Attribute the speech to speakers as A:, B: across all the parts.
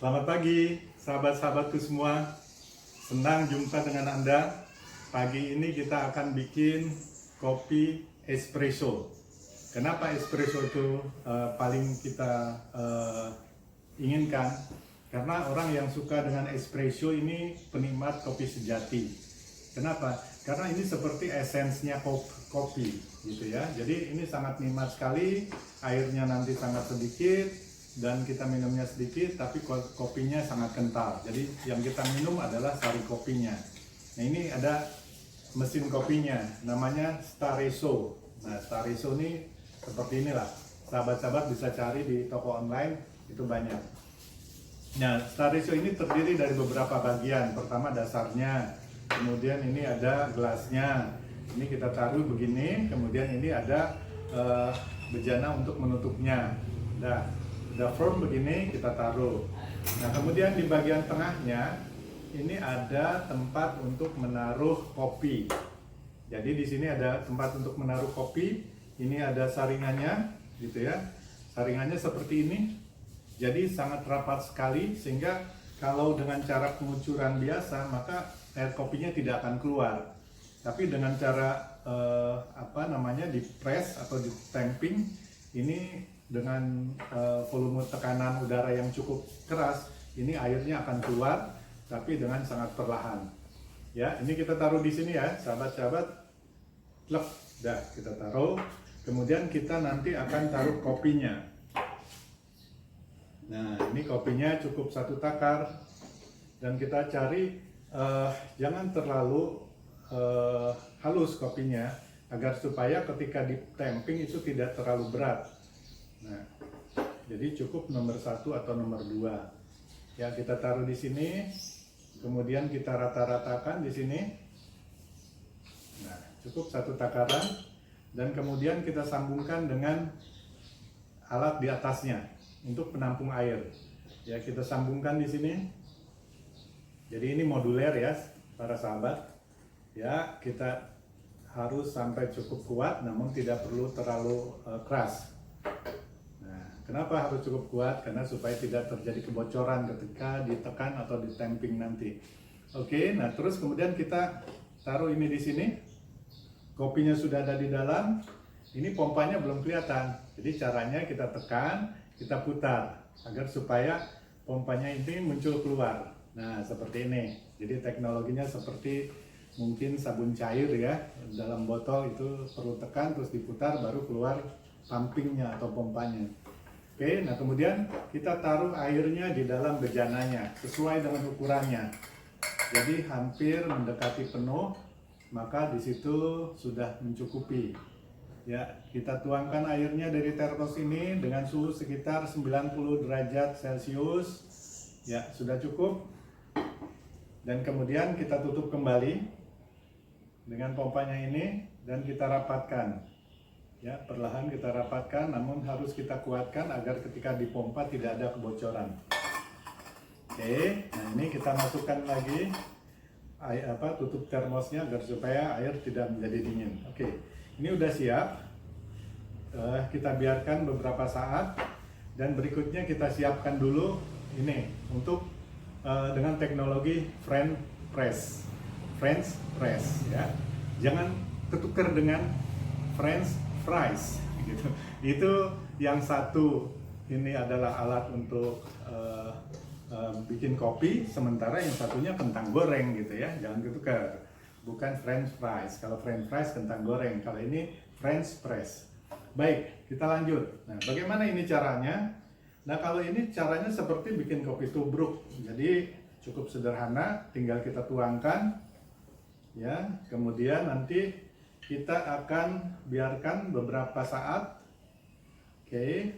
A: Selamat pagi, sahabat-sahabatku semua. Senang jumpa dengan Anda. Pagi ini kita akan bikin kopi espresso. Kenapa espresso itu paling kita inginkan? Karena orang yang suka dengan espresso ini penikmat kopi sejati. Kenapa? Karena ini seperti esensnya kopi, gitu ya. Jadi ini sangat nikmat sekali. Airnya nanti sangat sedikit dan kita minumnya sedikit, tapi kopinya sangat kental. Jadi yang kita minum adalah sari kopinya. Nah, ini ada mesin kopinya, namanya Staresso. Nah, Staresso ini seperti inilah. Sahabat-sahabat bisa cari di toko online, itu banyak. Nah, Staresso ini terdiri dari beberapa bagian. Pertama dasarnya, kemudian ini ada gelasnya. Ini kita taruh begini, kemudian ini ada bejana untuk menutupnya. Udah firm begini, kita taruh. Nah, kemudian di bagian tengahnya ini ada tempat untuk menaruh kopi. Jadi di sini ada tempat untuk menaruh kopi. Ini ada saringannya, gitu ya. Saringannya seperti ini. Jadi sangat rapat sekali, sehingga kalau dengan cara pengucuran biasa maka air kopinya tidak akan keluar. Tapi dengan cara di press atau di tamping, ini dengan volume tekanan udara yang cukup keras, ini airnya akan keluar, tapi dengan sangat perlahan. Ya, ini kita taruh di sini ya, sahabat-sahabat. Plek, dah kita taruh. Kemudian kita nanti akan taruh kopinya. Nah, ini kopinya cukup 1 takar, dan kita cari jangan terlalu halus kopinya, agar supaya ketika di tamping itu tidak terlalu berat. Nah, jadi cukup nomor 1 atau nomor 2. Ya, kita taruh di sini, kemudian kita rata-ratakan di sini. Nah, cukup 1 takaran, dan kemudian kita sambungkan dengan alat di atasnya untuk penampung air. Ya, kita sambungkan di sini. Jadi ini moduler ya, para sahabat. Ya, kita harus sampai cukup kuat, namun tidak perlu terlalu keras. Kenapa harus cukup kuat? Karena supaya tidak terjadi kebocoran ketika ditekan atau ditamping nanti. Oke, nah terus kemudian kita taruh ini di sini. Kopinya sudah ada di dalam. Ini pompanya belum kelihatan. Jadi caranya kita tekan, kita putar agar supaya pompanya ini muncul keluar. Nah, seperti ini. Jadi teknologinya seperti mungkin sabun cair ya. Dalam botol itu perlu tekan terus diputar baru keluar pumpingnya atau pompanya. Oke, nah kemudian kita taruh airnya di dalam bejananya sesuai dengan ukurannya. Jadi hampir mendekati penuh, maka di situ sudah mencukupi. Ya, kita tuangkan airnya dari termos ini dengan suhu sekitar 90 derajat Celcius. Ya, sudah cukup. Dan kemudian kita tutup kembali dengan pompanya ini dan kita rapatkan. Ya, perlahan kita rapatkan, namun harus kita kuatkan agar ketika dipompa tidak ada kebocoran. Oke, nah ini kita masukkan lagi tutup termosnya agar supaya air tidak menjadi dingin. Oke, ini udah siap. Kita biarkan beberapa saat, dan berikutnya kita siapkan dulu ini untuk dengan teknologi French press ya. Jangan ketukar dengan French fries gitu. Itu yang satu ini adalah alat untuk bikin kopi, sementara yang satunya kentang goreng gitu ya. Jangan ketukar. Bukan French fries. Kalau French fries kentang goreng, kalau ini French press. Baik, kita lanjut. Nah, bagaimana ini caranya? Nah, kalau ini caranya seperti bikin kopi tubruk. Jadi cukup sederhana, tinggal kita tuangkan ya. Kemudian nanti kita akan biarkan beberapa saat. Oke,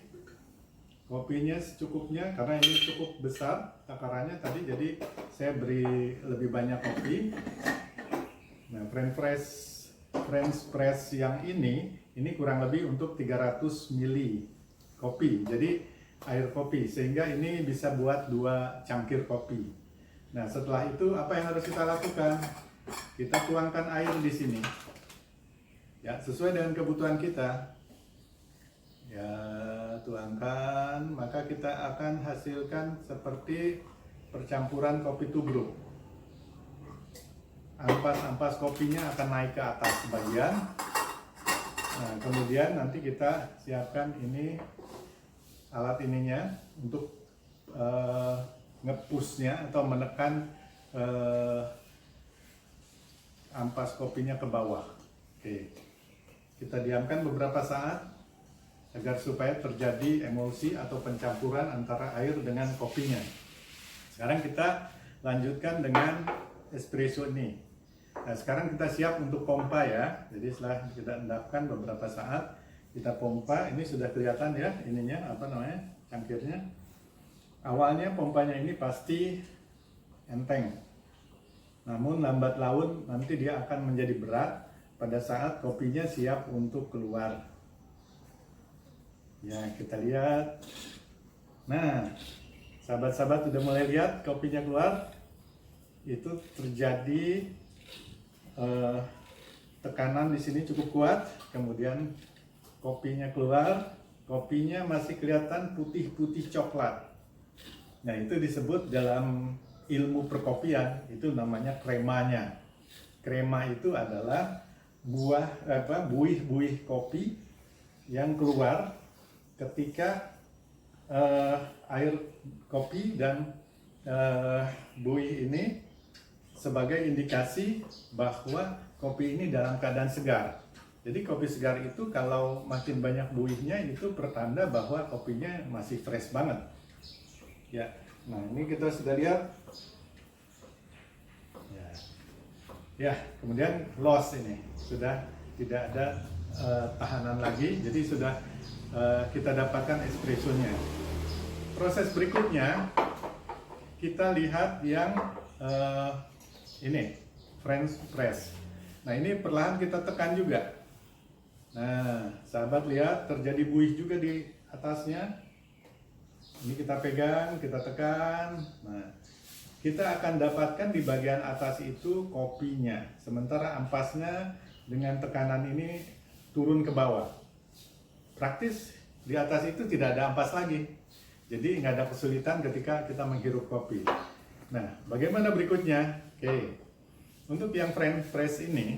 A: kopinya secukupnya karena ini cukup besar takarannya tadi, jadi saya beri lebih banyak kopi. Nah, French press yang ini kurang lebih untuk 300 ml kopi, jadi air kopi, sehingga ini bisa buat 2 cangkir kopi. Nah, setelah itu apa yang harus kita lakukan? Kita tuangkan air di sini. Ya, sesuai dengan kebutuhan kita. Ya, tuangkan, maka kita akan hasilkan seperti percampuran kopi tubruk. Ampas-ampas kopinya akan naik ke atas sebagian. Nah, kemudian nanti kita siapkan ini alat ininya untuk ngepushnya atau menekan ampas kopinya ke bawah. Oke, kita diamkan beberapa saat agar supaya terjadi emulsi atau pencampuran antara air dengan kopinya. Sekarang kita lanjutkan dengan espresso ini. Nah, sekarang kita siap untuk pompa ya. Jadi setelah kita endapkan beberapa saat, kita pompa. Ini sudah kelihatan ya ininya, apa namanya, cangkirnya. Awalnya pompanya ini pasti enteng. Namun lambat laun nanti dia akan menjadi berat pada saat kopinya siap untuk keluar. Ya, kita lihat. Nah, sahabat-sahabat sudah mulai lihat kopinya keluar. Itu terjadi tekanan di sini cukup kuat. Kemudian kopinya keluar. Kopinya masih kelihatan putih-putih coklat. Nah, itu disebut dalam ilmu perkopian, itu namanya kremanya. Krema itu adalah buih-buih kopi yang keluar ketika air kopi dan buih ini sebagai indikasi bahwa kopi ini dalam keadaan segar. Jadi kopi segar itu kalau makin banyak buihnya itu pertanda bahwa kopinya masih fresh banget. Ya, nah ini kita sudah lihat. Ya, kemudian loss ini sudah tidak ada tahanan lagi, jadi sudah kita dapatkan espressonya. Proses berikutnya kita lihat yang ini French press. Nah, ini perlahan kita tekan juga. Nah, sahabat lihat terjadi buih juga di atasnya. Ini kita pegang, kita tekan. Nah, kita akan dapatkan di bagian atas itu kopinya, sementara ampasnya dengan tekanan ini turun ke bawah. Praktis di atas itu tidak ada ampas lagi, jadi nggak ada kesulitan ketika kita menghirup kopi. Nah, bagaimana berikutnya? Oke, untuk yang French press ini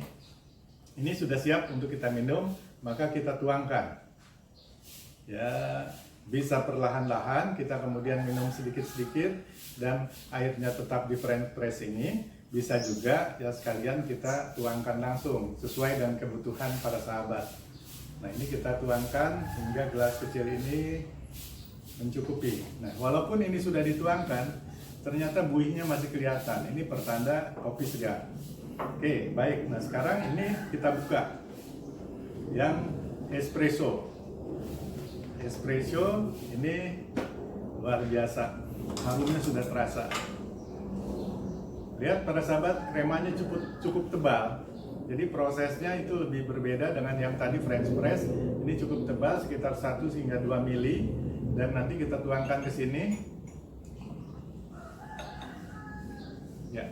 A: sudah siap untuk kita minum, maka kita tuangkan. Ya, bisa perlahan-lahan kita kemudian minum sedikit-sedikit dan airnya tetap di French press ini. Bisa juga ya sekalian kita tuangkan langsung sesuai dengan kebutuhan para sahabat. Nah, ini kita tuangkan hingga gelas kecil ini mencukupi. Nah, walaupun ini sudah dituangkan, ternyata buihnya masih kelihatan. Ini pertanda kopi segar. Oke, baik. Nah, sekarang ini kita buka yang espresso. Espresso ini luar biasa, harumnya sudah terasa. Lihat para sahabat, kremanya cukup tebal. Jadi prosesnya itu lebih berbeda dengan yang tadi French press. Ini cukup tebal, sekitar 1 hingga 2 mili, dan nanti kita tuangkan ke sini. Ya.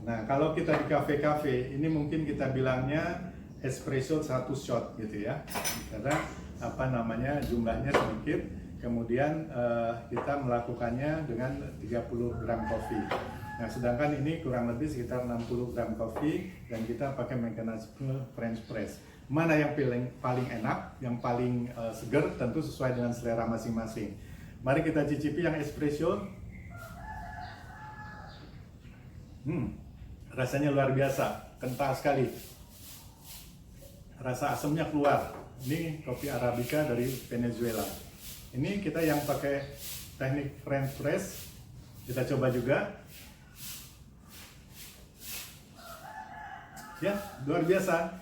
A: Nah, kalau kita di kafe-kafe, ini mungkin kita bilangnya espresso 1 shot gitu ya. Karena apa namanya, jumlahnya sedikit, kemudian kita melakukannya dengan 30 gram kopi. Nah, sedangkan ini kurang lebih sekitar 60 gram kopi dan kita pakai mekanisme French press. Mana yang paling enak, yang paling seger, tentu sesuai dengan selera masing-masing. Mari kita cicipi yang espresso. Rasanya luar biasa, kental sekali. Rasa asamnya keluar. Ini kopi Arabica dari Venezuela. Ini kita yang pakai teknik French press, kita coba juga. Ya, luar biasa.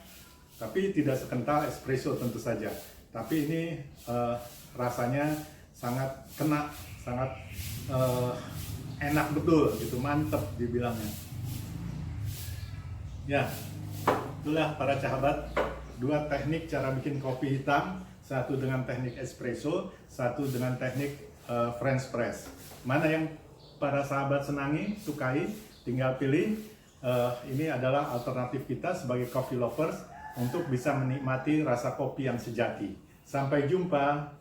A: Tapi tidak sekental espresso tentu saja. Tapi ini rasanya sangat kena, sangat enak betul, gitu, mantep dibilangnya. Ya, itulah para sahabat, 2 teknik cara bikin kopi hitam, satu dengan teknik espresso, satu dengan teknik French press. Mana yang para sahabat senangi, sukai, tinggal pilih. Ini adalah alternatif kita sebagai coffee lovers untuk bisa menikmati rasa kopi yang sejati. Sampai jumpa.